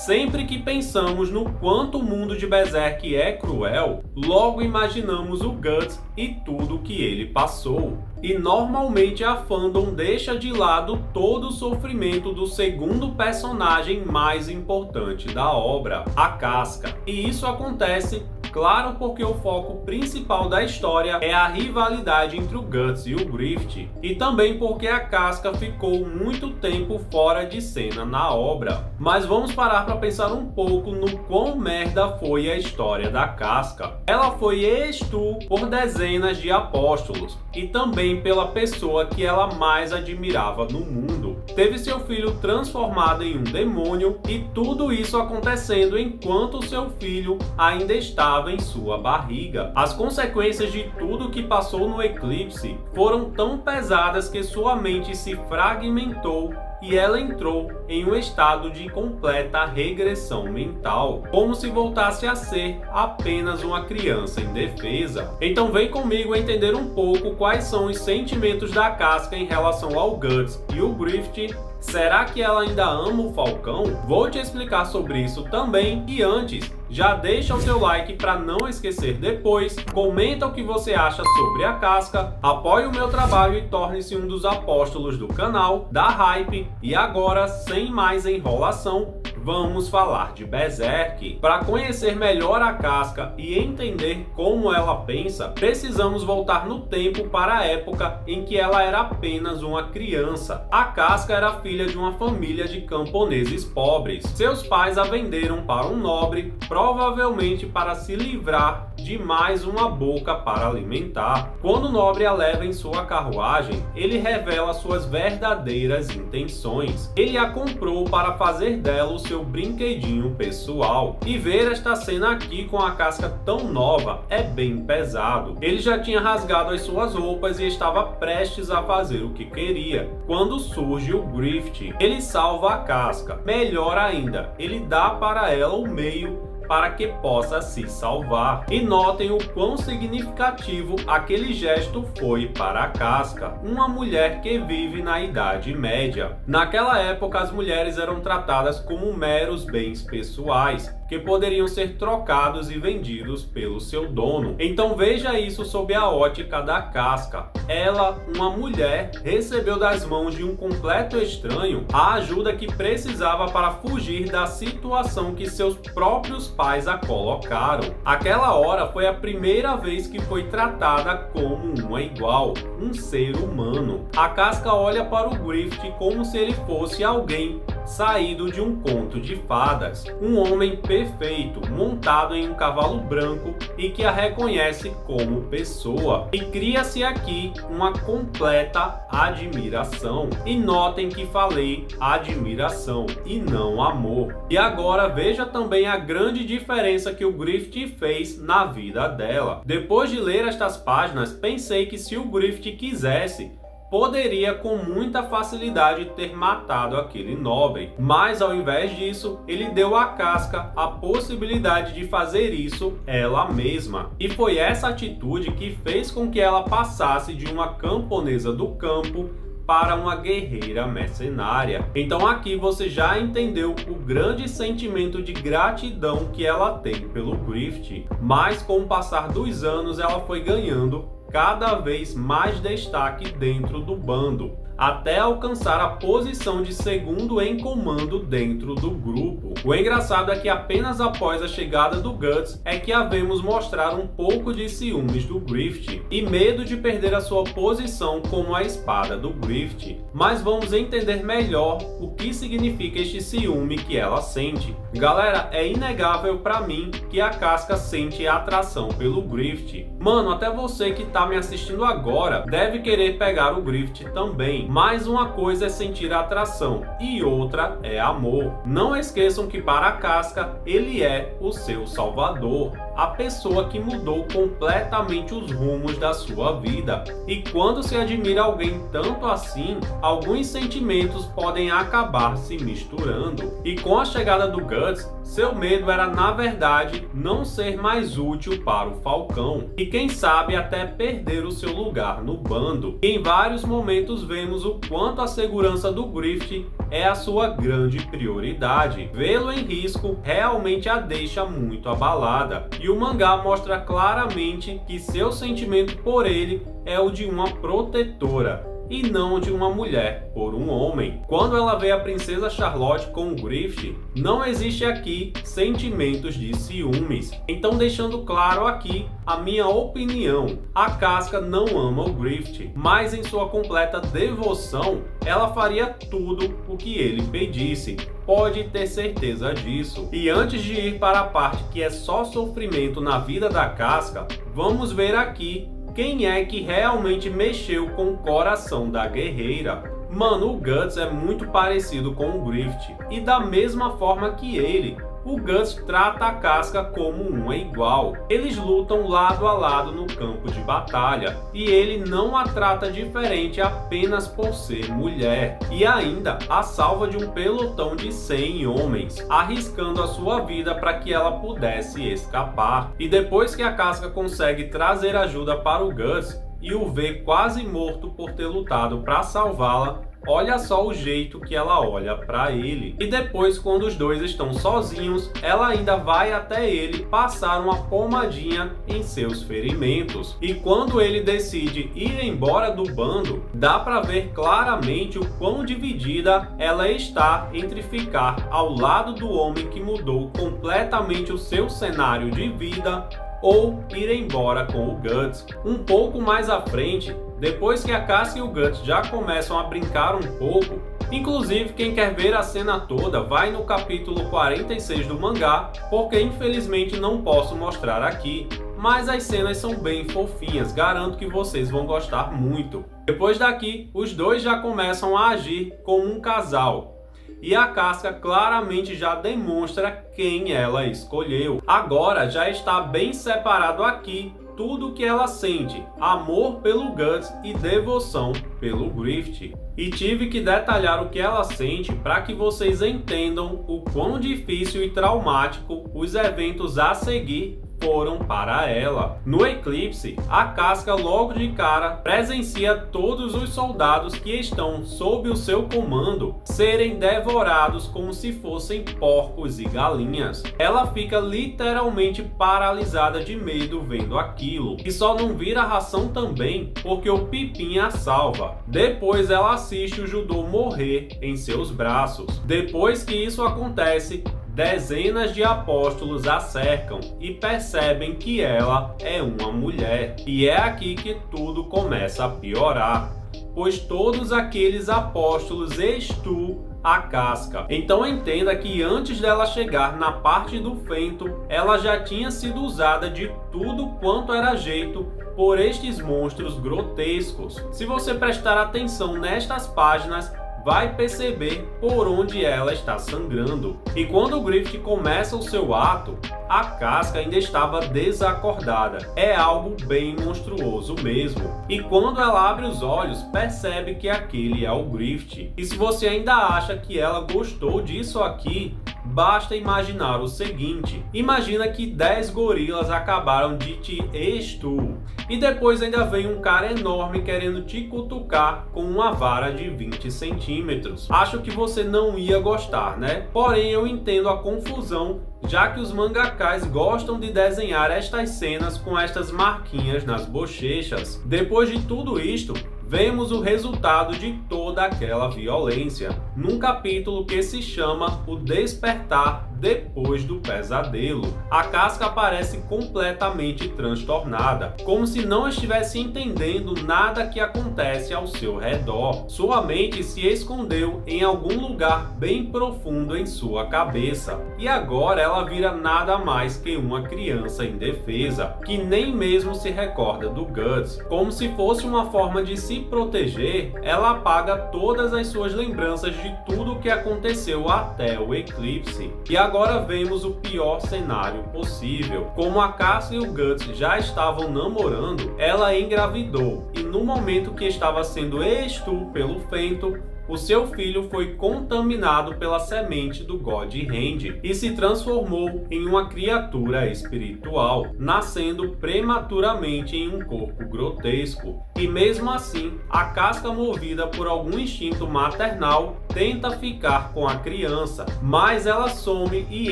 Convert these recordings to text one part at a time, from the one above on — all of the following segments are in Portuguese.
Sempre que pensamos no quanto o mundo de Berserk é cruel, logo imaginamos o Guts e tudo que ele passou. E normalmente a fandom deixa de lado todo o sofrimento do segundo personagem mais importante da obra, a Casca. E isso acontece, claro, porque o foco principal da história é a rivalidade entre o Guts e o Griffith, e também porque a Casca ficou muito tempo fora de cena na obra. Mas vamos parar para pensar um pouco no quão merda foi a história da Casca. Ela foi ex-tu por dezenas de apóstolos, e também pela pessoa que ela mais admirava no mundo. Teve seu filho transformado em um demônio, e tudo isso acontecendo enquanto seu filho ainda estava em sua barriga. As consequências de tudo que passou no eclipse foram tão pesadas que sua mente se fragmentou e ela entrou em um estado de completa regressão mental, como se voltasse a ser apenas uma criança indefesa. Então vem comigo entender um pouco quais são os sentimentos da Casca em relação ao Guts e o Griffith. Será que ela ainda ama o Falcão? Vou te explicar sobre isso também, e antes, já deixa o seu like para não esquecer depois, comenta o que você acha sobre a Casca, apoie o meu trabalho e torne-se um dos apóstolos do canal, da Hype. E agora, sem mais enrolação, vamos falar de Berserk. Para conhecer melhor a Casca e entender como ela pensa, precisamos voltar no tempo para a época em que ela era apenas uma criança. A Casca era filha de uma família de camponeses pobres. Seus pais a venderam para um nobre, provavelmente para se livrar de mais uma boca para alimentar. Quando o nobre a leva em sua carruagem, ele revela suas verdadeiras intenções. Ele a comprou para fazer dela o seu brinquedinho pessoal. E ver esta cena aqui com a Casca tão nova é bem pesado. Ele já tinha rasgado as suas roupas e estava prestes a fazer o que queria, quando surge o Griffith. Ele salva a Casca. Melhor ainda, ele dá para ela o meio para que possa se salvar. E notem o quão significativo aquele gesto foi para a Casca, uma mulher que vive na Idade Média. Naquela época, as mulheres eram tratadas como meros bens pessoais, que poderiam ser trocados e vendidos pelo seu dono. Então veja isso sob a ótica da Casca. Ela, uma mulher, recebeu das mãos de um completo estranho a ajuda que precisava para fugir da situação que seus próprios pais a colocaram. Aquela hora foi a primeira vez que foi tratada como uma igual, um ser humano. A Casca olha para o Griffith como se ele fosse alguém saído de um conto de fadas, um homem perfeito, montado em um cavalo branco e que a reconhece como pessoa. E cria-se aqui uma completa admiração. E notem que falei admiração e não amor. E agora veja também a grande diferença que o Griffith fez na vida dela. Depois de ler estas páginas, pensei que se o Griffith quisesse, poderia com muita facilidade ter matado aquele nobre, mas ao invés disso, ele deu à Casca a possibilidade de fazer isso ela mesma. E foi essa atitude que fez com que ela passasse de uma camponesa do campo para uma guerreira mercenária. Então aqui você já entendeu o grande sentimento de gratidão que ela tem pelo Griffith, mas com o passar dos anos ela foi ganhando cada vez mais destaque dentro do bando, até alcançar a posição de segundo em comando dentro do grupo. O engraçado é que apenas após a chegada do Guts é que a vemos mostrar um pouco de ciúmes do Griffith e medo de perder a sua posição como a espada do Griffith. Mas vamos entender melhor o que significa este ciúme que ela sente. Galera, é inegável pra mim que a Casca sente atração pelo Griffith. Mano, até você que tá me assistindo agora deve querer pegar o Griffith também. Mas uma coisa é sentir atração e outra é amor. Não esqueçam que para a Casca ele é o seu salvador, a pessoa que mudou completamente os rumos da sua vida. E quando se admira alguém tanto assim, alguns sentimentos podem acabar se misturando. E com a chegada do Guts, seu medo era na verdade não ser mais útil para o Falcão e quem sabe até perder o seu lugar no bando. Em vários momentos vemos vemos o quanto a segurança do Griffith é a sua grande prioridade. Vê-lo em risco realmente a deixa muito abalada, e o mangá mostra claramente que seu sentimento por ele é o de uma protetora e não de uma mulher por um homem. Quando ela vê a princesa Charlotte com o Griffith, não existe aqui sentimentos de ciúmes. Então, deixando claro aqui a minha opinião, a Casca não ama o Griffith, mas em sua completa devoção, ela faria tudo o que ele pedisse. Pode ter certeza disso. E antes de ir para a parte que é só sofrimento na vida da Casca, vamos ver aqui quem é que realmente mexeu com o coração da guerreira. Mano, o Guts é muito parecido com o Griffith, e da mesma forma que ele, o Guts trata a Casca como uma igual. Eles lutam lado a lado no campo de batalha, e ele não a trata diferente apenas por ser mulher. E ainda a salva de um pelotão de 100 homens, arriscando a sua vida para que ela pudesse escapar. E depois que a Casca consegue trazer ajuda para o Guts e o vê quase morto por ter lutado para salvá-la, olha só o jeito que ela olha para ele. E depois, quando os dois estão sozinhos, ela ainda vai até ele passar uma pomadinha em seus ferimentos. E quando ele decide ir embora do bando, dá para ver claramente o quão dividida ela está entre ficar ao lado do homem que mudou completamente o seu cenário de vida ou ir embora com o Guts. Um pouco mais à frente, depois que a Casca e o Guts já começam a brincar um pouco, inclusive quem quer ver a cena toda vai no capítulo 46 do mangá, porque infelizmente não posso mostrar aqui, mas as cenas são bem fofinhas, garanto que vocês vão gostar muito. Depois daqui, os dois já começam a agir como um casal, e a Casca claramente já demonstra quem ela escolheu. Agora já está bem separado aqui tudo o que ela sente, amor pelo Guts e devoção pelo Griffith. E tive que detalhar o que ela sente para que vocês entendam o quão difícil e traumático os eventos a seguir foram para ela. No eclipse, a Casca logo de cara presencia todos os soldados que estão sob o seu comando serem devorados como se fossem porcos e galinhas. Ela fica literalmente paralisada de medo vendo aquilo, e só não vira ração também porque o Pippin a salva. Depois ela assiste o Judô morrer em seus braços. Depois que isso acontece, dezenas de apóstolos a cercam e percebem que ela é uma mulher. E é aqui que tudo começa a piorar, pois todos aqueles apóstolos estupram a Casca. Então entenda que antes dela chegar na parte do Fento, ela já tinha sido usada de tudo quanto era jeito por estes monstros grotescos. Se você prestar atenção nestas páginas, vai perceber por onde ela está sangrando. E quando o Griffith começa o seu ato, a Casca ainda estava desacordada. É algo bem monstruoso mesmo. E quando ela abre os olhos, percebe que aquele é o Griffith. E se você ainda acha que ela gostou disso aqui, basta imaginar o seguinte: imagina que 10 gorilas acabaram de te estuprar e depois ainda vem um cara enorme querendo te cutucar com uma vara de 20 centímetros. Acho que você não ia gostar, né? Porém, eu entendo a confusão, já que os mangakás gostam de desenhar estas cenas com estas marquinhas nas bochechas. Depois de tudo isto, vemos o resultado de toda aquela violência, num capítulo que se chama O Despertar Depois do Pesadelo. A Casca aparece completamente transtornada, como se não estivesse entendendo nada que acontece ao seu redor. Sua mente se escondeu em algum lugar bem profundo em sua cabeça, e agora ela vira nada mais que uma criança indefesa, que nem mesmo se recorda do Guts. Como se fosse uma forma de se proteger, ela apaga todas as suas lembranças de tudo o que aconteceu até o eclipse. E agora vemos o pior cenário possível. Como a Casca e o Guts já estavam namorando, ela engravidou, e no momento que estava sendo estupro pelo Fento, o seu filho foi contaminado pela semente do God Hand e se transformou em uma criatura espiritual, nascendo prematuramente em um corpo grotesco. E mesmo assim, a casca, movida por algum instinto maternal, tenta ficar com a criança, mas ela some e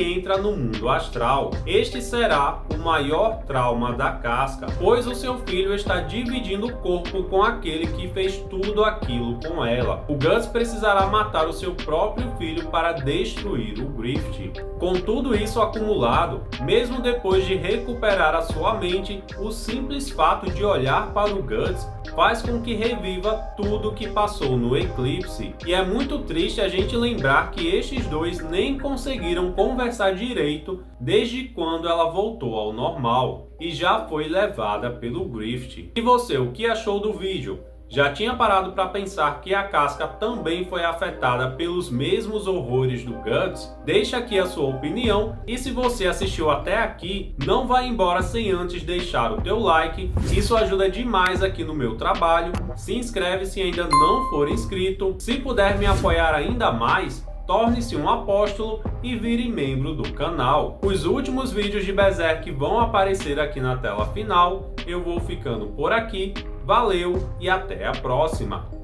entra no mundo astral. Este será o maior trauma da casca, pois o seu filho está dividindo o corpo com aquele que fez tudo aquilo com ela. O Guts precisará matar o seu próprio filho para destruir o Griffith. Com tudo isso acumulado, mesmo depois de recuperar a sua mente, o simples fato de olhar para o Guts faz com que reviva tudo o que passou no eclipse. E é muito triste a gente lembrar que estes dois nem conseguiram conversar direito desde quando ela voltou ao normal e já foi levada pelo Griffith. E você, o que achou do vídeo? Já tinha parado para pensar que a casca também foi afetada pelos mesmos horrores do Guts? Deixa aqui a sua opinião, e se você assistiu até aqui, não vá embora sem antes deixar o teu like, isso ajuda demais aqui no meu trabalho. Se inscreve se ainda não for inscrito, se puder me apoiar ainda mais, torne-se um apóstolo e vire membro do canal. Os últimos vídeos de Berserk vão aparecer aqui na tela final. Eu vou ficando por aqui. Valeu e até a próxima!